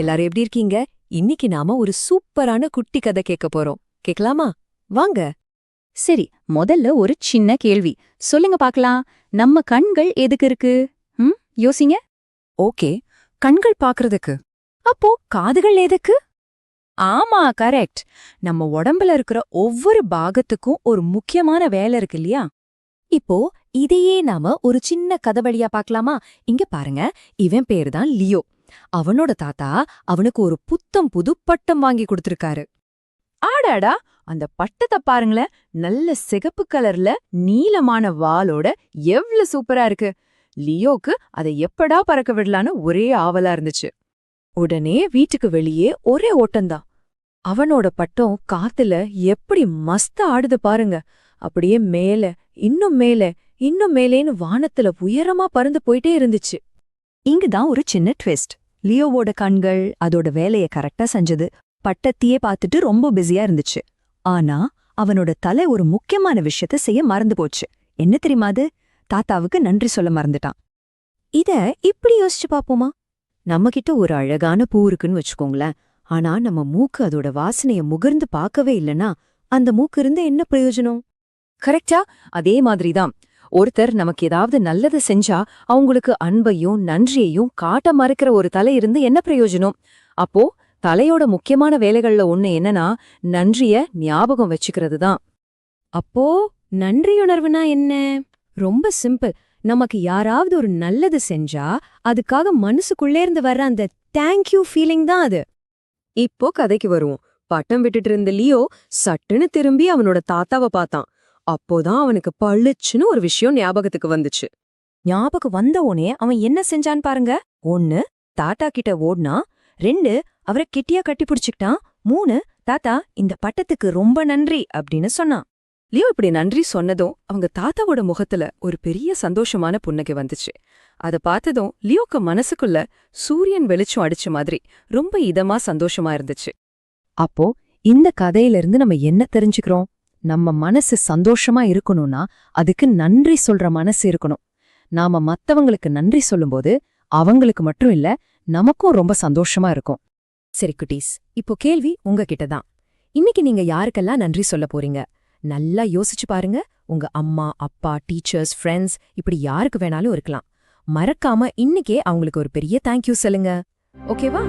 எல்லாரும் எப்படி இருக்கீங்க? இன்னைக்கு நாம ஒரு சூப்பரான குட்டி கதை கேட்க போறோம். கேக்கலாமா? வாங்க. சரி, முதல்ல ஒரு சின்ன கேள்வி. சொல்லுங்க பாக்கலாம். நம்ம கண்கள் எதுக்கு இருக்கு? யோசிங்க. ஓகே, கண்கள் பாக்குறதுக்கு. அப்போ காதுகள் எதுக்கு? ஆமா, கரெக்ட். நம்ம உடம்புல இருக்கிற ஒவ்வொரு பாகத்துக்கும் ஒரு முக்கியமான வேலை இருக்கு இல்லையா? இப்போ இதையே நாம ஒரு சின்ன கதை வழியா பாக்கலாமா? இங்க பாருங்க, இவன் பேரு தான் லியோ. அவனோட தாத்தா அவனுக்கு ஒரு புத்தம் புது பட்டம் வாங்கி கொடுத்திருக்காரு. ஆடாடா, அந்த பட்டத்தை பாருங்களேன். நல்ல சிகப்பு கலர்ல நீலமான வாலோட எவ்ளோ சூப்பரா இருக்கு. லியோக்கு அதை எப்படா பறக்க விடலான்னு ஒரே ஆவலா இருந்துச்சு. உடனே வீட்டுக்கு வெளியே ஒரே ஓட்டம்தான். அவனோட பட்டம் காத்துல எப்படி மஸ்தா ஆடுது பாருங்க. அப்படியே மேல, இன்னும் மேல, இன்னும் மேலேன்னு வானத்துல உயரமா பறந்து போயிட்டே இருந்துச்சு. இங்குதான் ஒரு சின்ன ட்விஸ்ட். லியோவோட கண்கள் அதோட வேலைய கரெக்டா செஞ்சது. பட்டத்தையே பார்த்துட்டு ரொம்ப பிஸியா இருந்துச்சு. ஆனா அவனோட தலை ஒரு முக்கியமான விஷயத்த செய்ய மறந்து போச்சு. என்ன தெரியுமா அது? தாத்தாவுக்கு நன்றி சொல்ல மறந்துட்டான். இத இப்படி யோசிச்சு பாப்போமா? நம்ம கிட்ட ஒரு அழகான பூ இருக்குன்னு வச்சுக்கோங்களேன். ஆனா நம்ம மூக்கு அதோட வாசனைய முகர்ந்து பார்க்கவே இல்லனா அந்த மூக்கு இருந்து என்ன பிரயோஜனம்? கரெக்டா? அதே மாதிரிதான். ஒருத்தர் நமக்கு ஏதாவது நல்லது செஞ்சா அவங்களுக்கு அன்பையும் நன்றியையும் காட்ட மறுக்கிற ஒரு தலை இருந்து என்ன பிரயோஜனம்? அப்போ தலையோட முக்கியமான வேலைகள்ல ஒண்ணு என்னன்னா, நன்றிய ஞாபகம் வச்சுக்கிறது தான். அப்போ நன்றியுணர்வுனா என்ன? ரொம்ப சிம்பிள். நமக்கு யாராவது ஒரு நல்லது செஞ்சா அதுக்காக மனசுக்குள்ளேர்ந்து வர்ற அந்த தேங்க்யூ ஃபீலிங் தான் அது. இப்போ கதைக்கு வருவோம். பட்டம் விட்டுட்டு இருந்த லியோ சட்டுன்னு திரும்பி அவனோட தாத்தாவை பார்த்தான். அப்போதான் அவனுக்கு பளிச்சுன்னு ஒரு விஷயம் ஞாபகத்துக்கு வந்துச்சு. ஞாபகம் வந்த உடனே அவன் என்ன செஞ்சான் பாருங்க. 1 தாத்தா கிட்ட ஓடுனா, 2 அவரை கெட்டியா கட்டி பிடிச்சுக்கிட்டான், 3 தாத்தா இந்த பட்டத்துக்கு ரொம்ப நன்றி அப்படின்னு சொன்னான். லியோ இப்படி நன்றி சொன்னதும் அவங்க தாத்தாவோட முகத்துல ஒரு பெரிய சந்தோஷமான புன்னகை வந்துச்சு. அத பார்த்ததும் லியோக்கு மனசுக்குள்ள சூரியன் வெளிச்சம் அடிச்ச மாதிரி ரொம்ப இதமா சந்தோஷமா இருந்துச்சு. அப்போ இந்த கதையிலிருந்து நம்ம என்ன தெரிஞ்சுக்கிறோம்? நம்ம மனசு சந்தோஷமா இருக்கணும்னா அதுக்கு நன்றி சொல்ற மனசு இருக்கணும். நாம மத்தவங்களுக்கு நன்றி சொல்லும்போது அவங்களுக்கு மட்டும் இல்ல, நமக்கும் ரொம்ப சந்தோஷமா இருக்கும். சரி குட்டீஸ், இப்போ கேள்வி உங்ககிட்ட தான். இன்னைக்கு நீங்க யாருக்கெல்லாம் நன்றி சொல்ல போறீங்க? நல்லா யோசிச்சு பாருங்க. உங்க அம்மா, அப்பா, டீச்சர்ஸ், ஃப்ரெண்ட்ஸ், இப்படி யாருக்கு வேணாலும் இருக்கலாம். மறக்காம இன்னைக்கே அவங்களுக்கு ஒரு பெரிய தேங்க்யூ சொல்லுங்க. ஓகேவா?